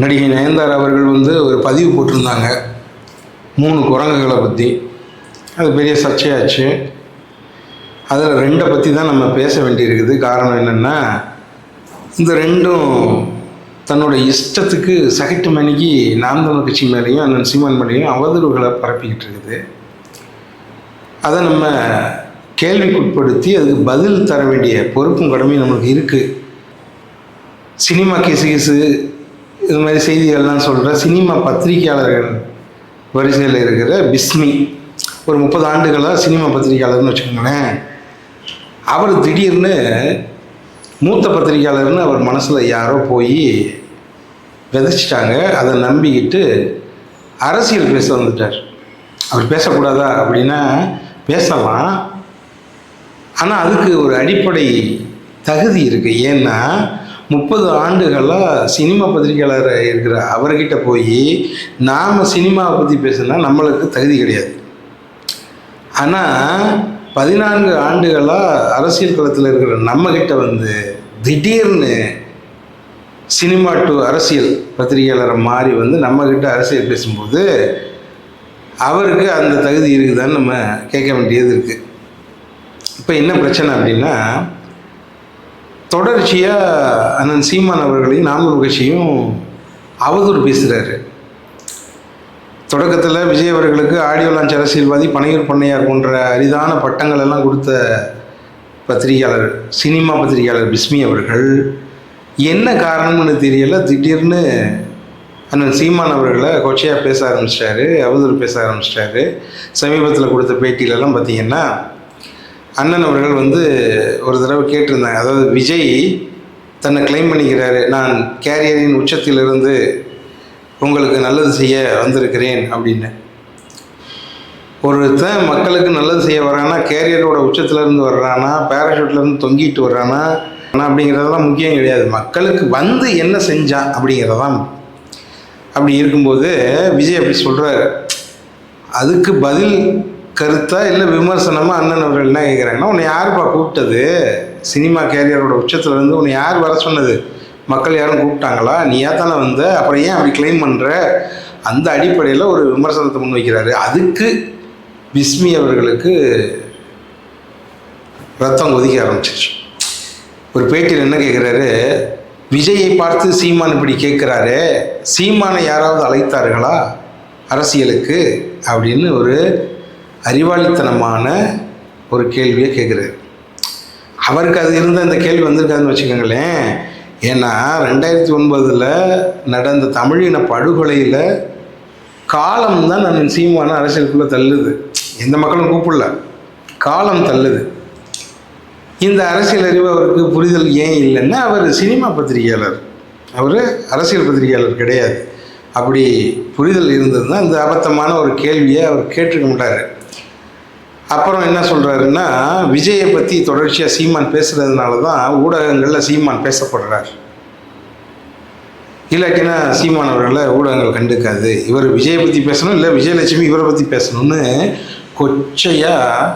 நடிகை நயன்தாரா அவர்கள் ஒரு பதிவு போட்டிருந்தாங்க 3 குரங்குகளை பற்றி. அது பெரிய சர்ச்சையாச்சு. அதில் 2 பற்றி தான் நம்ம பேச வேண்டியிருக்குது. காரணம் என்னென்னா, இந்த 2ம் தன்னோட இஷ்டத்துக்கு சகிட்டு மணிக்கு நாம் தமிழர் கட்சி மேலேயும் அண்ணன் சீமான் மேலேயும் அவதூறுகளை பரப்பிக்கிட்டு இருக்குது. அதை நம்ம கேள்விக்குட்படுத்தி அதுக்கு பதில் தர வேண்டிய பொறுப்பும் கடமையும் நம்மளுக்கு இருக்குது. சினிமா கிசு இது மாதிரி செய்திகள்லாம் சொல்கிற சினிமா பத்திரிகையாளர்கள் வரிசையில் இருக்கிற பிஸ்மி ஒரு 30 ஆண்டுகளாக சினிமா பத்திரிகையாளர்னு வச்சுக்கோங்களேன். அவர் திடீர்னு மூத்த பத்திரிகையாளர்னு அவர் மனசில் யாரோ போய் விதைச்சிட்டாங்க. அதை நம்பிக்கிட்டு அரசியல் பேச வந்துட்டார். அவர் பேசக்கூடாதா அப்படின்னா பேசலாம், ஆனால் அதுக்கு ஒரு அடிப்படை தகுதி இருக்குது. ஏன்னா 30 ஆண்டுகளாக சினிமா பத்திரிகையாளர் இருக்கிற அவர்கிட்ட போய் நாம் சினிமாவை பற்றி பேசுனா நம்மளுக்கு தகுதி கிடையாது. ஆனால் 14 ஆண்டுகளாக அரசியல் களத்தில் இருக்கிற நம்மக்கிட்ட திடீர்னு சினிமா டு அரசியல் பத்திரிகையாளரை மாறி நம்மக்கிட்ட அரசியல் பேசும்போது அவருக்கு அந்த தகுதி இருக்குதான்னு நம்ம கேட்க வேண்டியது இருக்குது. இப்போ என்ன பிரச்சனை அப்படின்னா, தொடர்ச்சியாக அண்ணன் சீமான் அவர்களையும் நாம் தமிழர் கட்சியும் அவதூறு பேசுகிறாரு. தொடக்கத்தில் விஜய் அவர்களுக்கு ஆடியோ லான்ச் அரசியல்வாதி, பனையூர் பண்ணையார் போன்ற அரிதான பட்டங்கள் எல்லாம் கொடுத்த பத்திரிகையாளர், சினிமா பத்திரிகையாளர் பிஸ்மி அவர்கள் என்ன காரணம்னு தெரியல, திடீர்னு அண்ணன் சீமான் அவர்களை கொச்சையாக பேச ஆரம்பிச்சிட்டாரு, அவதூறு பேச ஆரம்பிச்சிட்டாரு. சமீபத்தில் கொடுத்த பேட்டியிலலாம் பார்த்திங்கன்னா, அண்ணன் அவர்கள் ஒரு தடவை கேட்டிருந்தாங்க. அதாவது விஜய் தன்னை கிளைம் பண்ணிக்கிறாரு, நான் கேரியரின் உச்சத்திலிருந்து உங்களுக்கு நல்லது செய்ய வந்திருக்கிறேன் அப்படின்னு. ஒருத்தன் மக்களுக்கு நல்லது செய்ய வரானா, கேரியரோட உச்சத்துலேருந்து வர்றானா, பேராஷூட்லேருந்து தொங்கிட்டு வர்றானா அப்படிங்கிறதெல்லாம் முக்கியம் கிடையாது. மக்களுக்கு என்ன செஞ்சான் அப்படிங்கிறதான். அப்படி இருக்கும்போது விஜய் அப்படி சொல்கிறாரு. அதுக்கு பதில் கருத்தா இல்லை விமர்சனமாக அண்ணன் அவர்கள் என்ன கேட்குறாங்கன்னா, உன்னை யாருப்பா கூப்பிட்டது? சினிமா கேரியரோட உச்சத்துலேருந்து உன்னை யார் வர சொன்னது? மக்கள் யாரும் கூப்பிட்டாங்களா? நீயா தானே வந்த? அப்புறம் ஏன் அப்படி கிளைம் பண்ணுற? அந்த அடிப்படையில் ஒரு விமர்சனத்தை முன்வைக்கிறாரு. அதுக்கு பிஸ்மி அவர்களுக்கு ரத்தம் கொதிக்க ஆரம்பிச்சிருச்சு. ஒரு பேட்டியில் என்ன கேட்குறாரு, விஜயை பார்த்து சீமான் இப்படி கேட்குறாரு, சீமானை யாராவது அழைத்தார்களா அரசியலுக்கு அப்படின்னு ஒரு அறிவாளித்தனமான ஒரு கேள்வியை கேட்குறாரு. அவருக்கு அது இருந்தால் இந்த கேள்வி வந்திருக்காதுன்னு வச்சுக்கோங்களேன். ஏன்னா 2009 நடந்த தமிழின படுகொலையில் காலம்தான் நான் சீமான அரசியலுக்குள்ளே தள்ளுது. எந்த மக்களும் கூப்பிடல, காலம் தள்ளுது. இந்த அரசியல் அறிவு அவருக்கு புரிதல் ஏன் இல்லைன்னா, அவர் சினிமா பத்திரிகையாளர், அவர் அரசியல் பத்திரிகையாளர் கிடையாது. அப்படி புரிதல் இருந்ததுன்னா இந்த அபத்தமான ஒரு கேள்வியை அவர் கேட்டிருக்க மாட்டார். அப்புறம் என்ன சொல்கிறாருன்னா, விஜயை பற்றி தொடர்ச்சியாக சீமான் பேசுகிறதுனால தான் ஊடகங்களில் சீமான் பேசப்படுறார். இல்லாட்டினா சீமான் அவர்களை ஊடகங்கள் கண்டுக்காது. இவர் விஜயை பற்றி பேசணும், இல்லை விஜயலட்சுமி இவரை பற்றி பேசணும்னு கொச்சையாக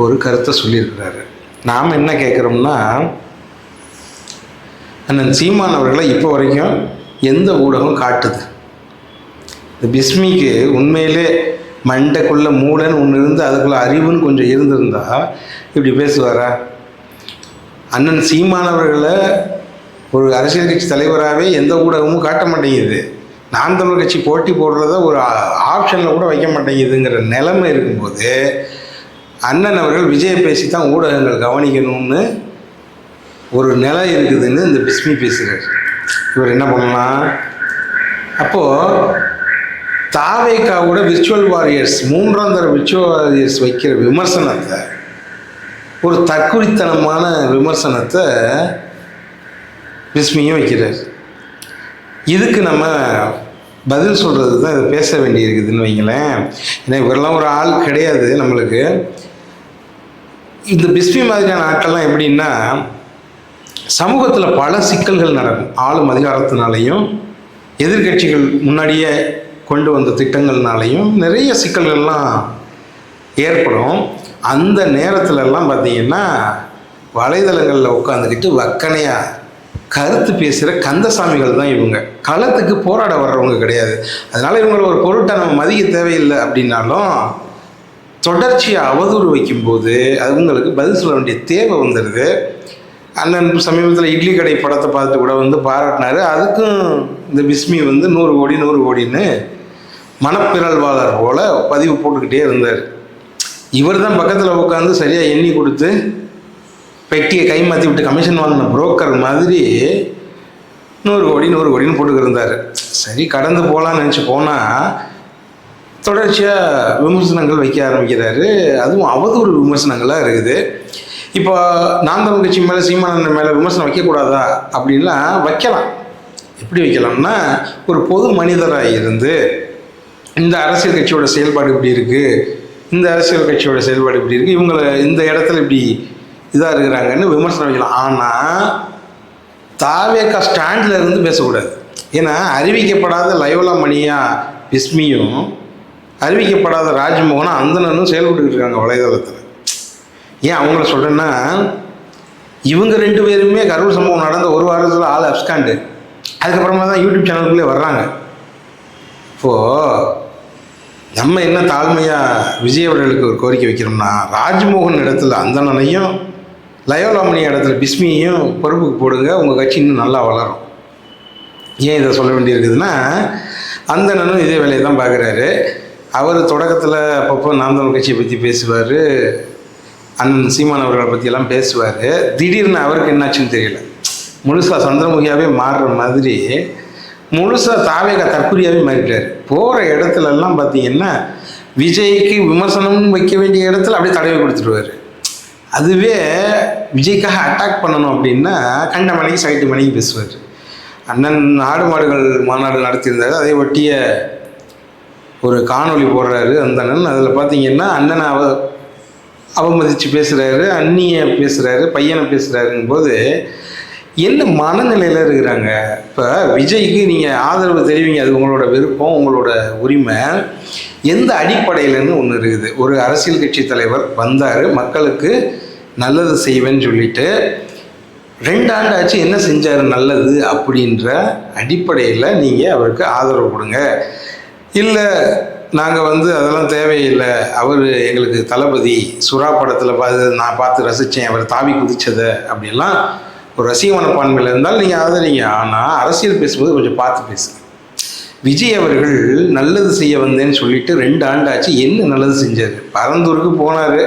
ஒரு கருத்தை சொல்லியிருக்கிறாரு. நாம் என்ன கேட்குறோம்னா, அண்ணன் சீமான் அவர்களை இப்போ வரைக்கும் எந்த ஊடகம் காட்டுது? இந்த பிஸ்மிக்கு உண்மையிலே மண்டைக்குள்ள மூளைன்னு ஒன்று இருந்து அதுக்குள்ளே அறிவுன்னு கொஞ்சம் இருந்திருந்தா இப்படி பேசுவாரா? அண்ணன் சீமான் அவர்களை ஒரு அரசியல் கட்சி தலைவராகவே எந்த ஊடகமும் காட்ட மாட்டேங்குது. நாம் தமிழர் கட்சி போட்டி போடுறத ஒரு ஆப்ஷனில் கூட வைக்க மாட்டேங்குதுங்கிற நிலைமை இருக்கும்போது அண்ணன் அவர்கள் விஜயை பேசி தான் ஊடகங்கள் கவனிக்கணும்னு ஒரு நிலை இருக்குதுன்னு இந்த பிஸ்மி பேசுகிறார். இவர் என்ன பண்ணலாம்? அப்போது தாவேக்காவோட விர்ச்சுவல் வாரியர்ஸ், 3ஆம் தர விர்ச்சுவல் வாரியர்ஸ் வைக்கிற விமர்சனத்தை, ஒரு தற்குறித்தனமான விமர்சனத்தை பிஸ்மியும் வைக்கிறார். இதுக்கு நம்ம பதில் சொல்கிறது தான் இதை பேச வேண்டியிருக்குதுன்னு வைங்களேன். ஏன்னா இவரெல்லாம் ஒரு ஆள் கிடையாது நம்மளுக்கு. இந்த பிஸ்மி மாதிரியான ஆட்கள்லாம் எப்படின்னா, சமூகத்தில் பல சிக்கல்கள் நடக்கும். ஆளும் அதிகாரத்தினாலையும் எதிர்கட்சிகள் முன்னாடியே கொண்டு வந்த திட்டங்கள்னாலையும் நிறைய சிக்கல்கள்லாம் ஏற்படும். அந்த நேரத்துலலாம் பார்த்திங்கன்னா வலைதளங்களில் உட்காந்துக்கிட்டு வக்கனையாக கருத்து பேசுகிற கந்தசாமிகள் தான் இவங்க. களத்துக்கு போராட வர்றவங்க கிடையாது. அதனால் இவங்களை ஒரு பொருட்டை நம்ம மதிக்க தேவையில்லை அப்படின்னாலும் தொடர்ச்சியாக அவதூறு வைக்கும்போது அவங்களுக்கு பதில் சொல்ல வேண்டிய தேவை வந்துடுது. அண்ணன் சமீபத்தில் இட்லி கடை படத்தை பார்த்துட்டு கூட வந்து பாராட்டினார். அதுக்கும் இந்த பிஸ்மி வந்து 100 கோடி 100 கோடின்னு மனப்பிறழ்வாளர் போல் பதிவு போட்டுக்கிட்டே இருந்தார். இவர் தான் பக்கத்தில் உட்காந்து சரியாக எண்ணி கொடுத்து பெட்டியை கை மாற்றி விட்டு கமிஷன் வாங்கின புரோக்கர் மாதிரி 100 கோடி 100 கோடின்னு போட்டுக்கிருந்தார். சரி, கடந்து போகலான்னு நினச்சி போனால் தொடர்ச்சியாக விமர்சனங்கள் வைக்க ஆரம்பிக்கிறாரு. அதுவும் அவதூறு விமர்சனங்களாக இருக்குது. இப்போ நாம் தமிழ் கட்சி மேலே சீமானன் மேலே விமர்சனம் வைக்கக்கூடாதா அப்படின்லாம் வைக்கலாம். எப்படி வைக்கலாம்னா, ஒரு பொது மனிதராக இருந்து இந்த அரசியல் கட்சியோட செயல்பாடு இப்படி இருக்குது, இந்த அரசியல் கட்சியோட செயல்பாடு இப்படி இருக்குது, இவங்களை இந்த இடத்துல இப்படி இதாக இருக்கிறாங்கன்னு விமர்சனம் வைக்கலாம். ஆனால் தாவேகா ஸ்டாண்டில் இருந்து பேசக்கூடாது. ஏன்னா அறிவிக்கப்படாத லயோலா மணியா பிஸ்மியும் அறிவிக்கப்படாத ராஜ்மோகனும் அந்தனனும் செயல்பட்டுக்கிட்டு இருக்காங்க வலைதளத்தில். ஏன் அவங்கள சொல்கிறேன்னா, இவங்க 2 பேருமே கரூர் சம்பவம் நடந்த ஒரு வாரத்தில் ஆள் அப்ஸ்காண்டு. அதுக்கப்புறமா தான் யூடியூப் சேனலுக்குள்ளே வர்றாங்க. இப்போது நம்ம என்ன தாழ்மையாக விஜய் அவர்களுக்கு ஒரு கோரிக்கை வைக்கிறோம்னா, ராஜ்மோகன் இடத்துல அந்தனனையும் லயோலாமணி இடத்துல பிஸ்மியையும் பொறுப்புக்கு போடுங்க, உங்கள் கட்சி இன்னும் நல்லா வளரும். ஏன் இதை சொல்ல வேண்டியிருக்குதுன்னா, அந்தனனும் இதே வேலையை தான் பார்க்குறாரு. அவர் தொடக்கத்தில் அப்பப்போ நாம் தமிழ் கட்சியை பற்றி பேசுவார், அண்ணன் சீமான் அவர்களை பற்றியெல்லாம் பேசுவார். திடீர்னு அவருக்கு என்னாச்சுன்னு தெரியல, முழுசாக சந்திரமுகியாகவே மாறுற மாதிரி முழுசாக தாவேகா தற்குறியாகவே மாறிட்டார். போகிற இடத்துலலாம் பார்த்தீங்கன்னா விஜய்க்கு விமர்சனம் வைக்க வேண்டிய இடத்துல அப்படியே தடவை கொடுத்துருவார். அதுவே விஜய்க்காக அட்டாக் பண்ணணும் அப்படின்னா கண்ட மணிக்கு சைட்டு மணிக்கு பேசுவார். அண்ணன் ஆடு மாடுகள் மாநாடு நடத்தியிருந்தாரு, அதை ஒட்டிய ஒரு காணொளி போடுறாரு அந்த அண்ணன். அதில் பார்த்தீங்கன்னா அண்ணனை அவமதித்து பேசுகிறாரு, அண்ணியை பேசுகிறாரு, பையனை பேசுகிறாருங்கும் போது என்ன மனநிலையில் இருக்கிறாங்க. இப்போ விஜய்க்கு நீங்கள் ஆதரவு தெரிவிங்க, அது உங்களோட விருப்பம், உங்களோட உரிமை. எந்த அடிப்படையிலன்னு ஒன்று இருக்குது. ஒரு அரசியல் கட்சி தலைவர் வந்தார், மக்களுக்கு நல்லது செய்வேன்னு சொல்லிட்டு 2 ஆண்டு ஆச்சு, என்ன செஞ்சார் நல்லது அப்படின்ற அடிப்படையில் நீங்கள் அவருக்கு ஆதரவு கொடுங்க. இல்லை நாங்கள் வந்து அதெல்லாம் தேவையில்லை, அவர் எங்களுக்கு தளபதி, சுறா படத்தில் நான் பார்த்து ரசித்தேன், அவர் தாவி குதித்ததை அப்படிலாம் ஒரு ரசிக மனப்பான்மையில் இருந்தால் நீங்கள் ஆதரிங்க. ஆனால் அரசியல் பேசும்போது கொஞ்சம் பார்த்து பேசுங்க. விஜய் அவர்கள் நல்லது செய்ய வந்தேன்னு சொல்லிட்டு 2 ஆண்டு ஆச்சு, என்ன நல்லது செஞ்சார்? பரந்தூருக்கு போனார்,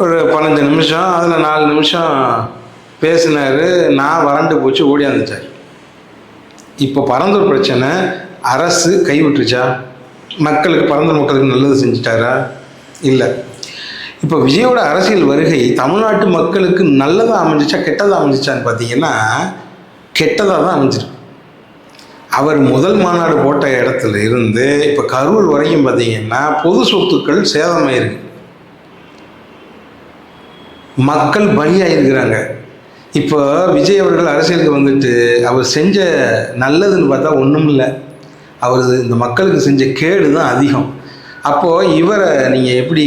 ஒரு 15 நிமிஷம், அதில் 4 நிமிஷம் பேசினார், நான் வறண்டு போச்சு, ஓடியாந்துச்சார். இப்போ பரந்தூர் பிரச்சனை அரசு கைவிட்டுருச்சா? பரந்தூர் மக்களுக்கு நல்லது செஞ்சுட்டாரா? இல்லை. இப்போ விஜயோட அரசியல் வருகை தமிழ்நாட்டு மக்களுக்கு நல்லதாக அமைஞ்சிச்சா கெட்டதாக அமைஞ்சிச்சான்னு பார்த்தீங்கன்னா கெட்டதாக தான் அமைஞ்சிருக்கு. அவர் முதல் மாநாடு போட்ட இடத்துல இருந்து இப்போ கரூர் வரைக்கும் பார்த்தீங்கன்னா பொது சொத்துக்கள் சேதமாயிருக்கு, மக்கள் பலியாயிருக்கிறாங்க. இப்போ விஜய் அவர்கள் அரசியலுக்கு வந்துட்டு அவர் செஞ்ச நல்லதுன்னு பார்த்தா ஒன்றும் இல்லை, அவர் இந்த மக்களுக்கு செஞ்ச கேடு தான் அதிகம். அப்போது இவரை நீங்கள் எப்படி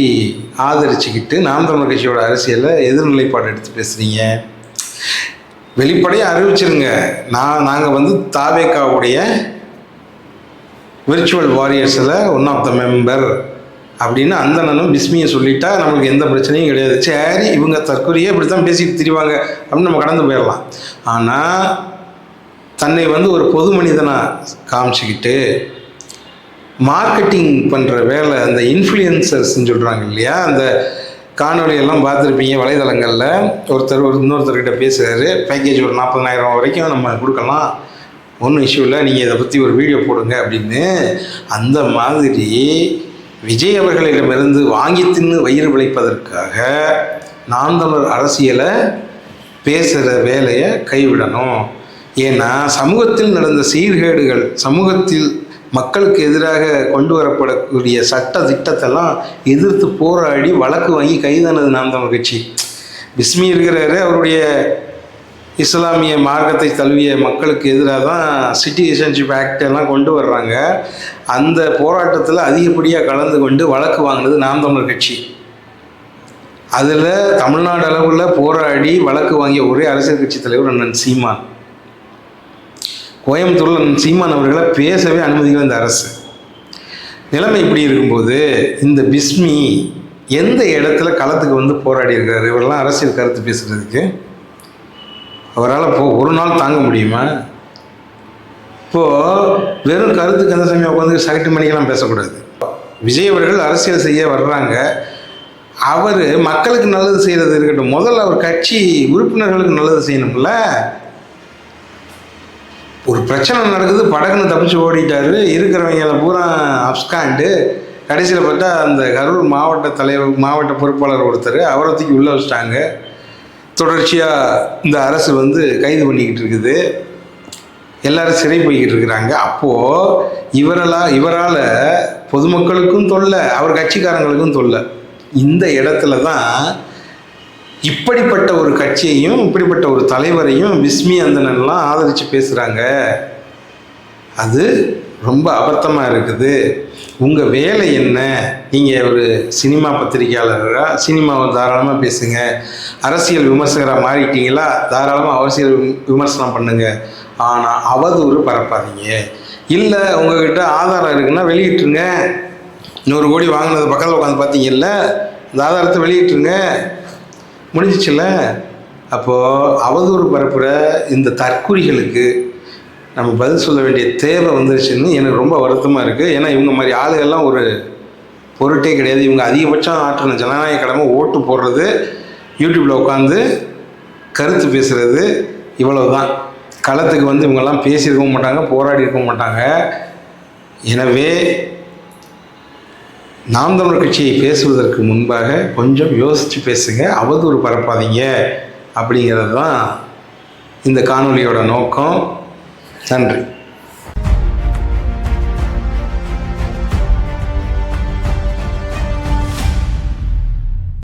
ஆதரிச்சுக்கிட்டு நாம் தமிழர் கட்சியோட அரசியலில் எதிர்நிலைப்பாடு எடுத்து பேசுகிறீங்க? வெளிப்படையாக அறிவிச்சிருங்க, நாங்கள் வந்து தாவேகாவுடைய விர்ச்சுவல் வாரியர்ஸில் ஒன் ஆஃப் த மெம்பர் அப்படின்னு அந்தனனும் பிஸ்மியை சொல்லிட்டா நம்மளுக்கு எந்த பிரச்சனையும் கிடையாது. சரி, இவங்க தற்கொலையே இப்படி தான் பேசிட்டு திரிவாங்க அப்படின்னு நம்ம கடந்து போயிடலாம். ஆனால் தன்னை வந்து ஒரு பொது மனிதனாக காமிச்சிக்கிட்டு மார்க்கெட்டிங் பண்ணுற வேலை, அந்த இன்ஃப்ளூயன்சர்ஸ்ன்னு சொல்கிறாங்க இல்லையா, அந்த காணொலியெல்லாம் பார்த்துருப்பீங்க வலைதளங்களில். ஒருத்தர் இன்னொருத்தர்கிட்ட பேசுகிறாரு, பேக்கேஜ் ஒரு 40,000 வரைக்கும் நம்ம கொடுக்கலாம், ஒன்றும் இஷ்யூ இல்லை, நீங்கள் இதை பற்றி ஒரு வீடியோ போடுங்க அப்படின்னு. அந்த மாதிரி விஜய் அவர்களிடமிருந்து வாங்கி தின்னு வயிறு பிழைப்பதற்காக நாம் தமிழர் அரசியலை பேசுகிற வேலையை கைவிடணும். ஏன்னா சமூகத்தில் நடந்த சீர்கேடுகள், சமூகத்தில் மக்களுக்கு எதிராக கொண்டு வரப்படக்கூடிய சட்ட திட்டத்தெல்லாம் எதிர்த்து போராடி வழக்கு வாங்கி கைதானது நாம் தமிழர் கட்சி. பிஸ்மி இருக்கிறாரு, அவருடைய இஸ்லாமிய மார்க்கத்தை தழுவிய மக்களுக்கு எதிராக தான் சிட்டிசன்ஷிப் ஆக்ட் எல்லாம் கொண்டு வர்றாங்க. அந்த போராட்டத்தில் அதிகப்படியாக கலந்து கொண்டு வழக்கு வாங்கினது நாம் தமிழர் கட்சி. அதில் தமிழ்நாடு அளவில் போராடி வழக்கு வாங்கிய ஒரே அரசியல் கட்சி தலைவர் அண்ணன் சீமான். கோயம்புத்தூரில் சீமான் அவர்களை பேசவே அனுமதிக்கல இந்த அரசு. நிலைமை இப்படி இருக்கும்போது இந்த பிஸ்மி எந்த இடத்துல களத்துக்கு வந்து போராடி இருக்காரு? இவரெல்லாம் அரசியல் கருத்து பேசுகிறதுக்கு அவரால் ஒரு நாள் தாங்க முடியுமா? இப்போது வெறும் கருத்துக்கு அந்த சமயம் உட்காந்து சகட்டு மணிக்கெல்லாம் பேசக்கூடாது. விஜய் அவர்கள் அரசியல் செய்ய வர்றாங்க, அவர் மக்களுக்கு நல்லது செய்கிறது இருக்கட்டும், முதல்ல அவர் கட்சி உறுப்பினர்களுக்கு நல்லது செய்யணும்ல. ஒரு பிரச்சனை நடக்குது, படகுன்னு தப்பிச்சு ஓடிட்டாரு, இருக்கிறவங்களை பூரா அப்ஸ்காண்டு. கடைசியில் பார்த்தா அந்த கரூர் மாவட்ட பொறுப்பாளர் ஒருத்தர் அவரை தூக்கி உள்ளே வச்சிட்டாங்க. தொடர்ச்சியாக இந்த அரசு வந்து கைது பண்ணிக்கிட்டு இருக்குது, எல்லாரும் சிறை போய்கிட்டு இருக்கிறாங்க. அப்போது இவரால் பொதுமக்களுக்கும் தொல்லை, அவர் கட்சிக்காரங்களுக்கும் தொல்லை. இந்த இடத்துல தான் இப்படிப்பட்ட ஒரு கட்சியையும் இப்படிப்பட்ட ஒரு தலைவரையும் பிஸ்மி அந்தனெல்லாம் ஆதரித்து பேசுகிறாங்க. அது ரொம்ப அபத்தமாக இருக்குது. உங்கள் வேலை என்ன? நீங்கள் ஒரு சினிமா பத்திரிகையாளராக சினிமாவை தாராளமாக பேசுங்க, அரசியல் விமர்சகராக மாறிட்டீங்களா தாராளமாக அரசியல் விமர்சனம் பண்ணுங்க, ஆனால் அவதூறு பரப்பாதீங்க. இல்லை உங்கள்கிட்ட ஆதாரம் இருக்குன்னா வெளியிட்டுருங்க. 100 கோடி வாங்கினது பக்கத்தில் உட்காந்து பார்த்தீங்கல்ல, இந்த ஆதாரத்தை வெளியிட்டுருங்க, முடிஞ்சிச்சுல. அப்போது அவதூறு பரப்புகிற இந்த தற்குறிகளுக்கு நம்ம பதில் சொல்ல வேண்டிய தேவை வந்துருச்சுன்னு எனக்கு ரொம்ப வருத்தமாக இருக்குது. ஏன்னா இவங்க மாதிரி ஆளுகள்லாம் ஒரு பொருட்டே கிடையாது. இவங்க அதிகபட்சம் ஆற்றின ஜனநாயக கடமை ஓட்டு போடுறது, யூடியூப்பில் உட்காந்து கருத்து பேசுகிறது, இவ்வளவு தான். களத்துக்கு வந்து இவங்கெல்லாம் பேசியிருக்கவும் மாட்டாங்க, போராடி இருக்க மாட்டாங்க. எனவே நாம் தமிழர் கட்சியை பேசுவதற்கு முன்பாக கொஞ்சம் யோசித்து பேசுங்க, அவதூறு பரப்பாதீங்க அப்படிங்கிறது தான் இந்த காணொலியோட நோக்கம். நன்றி.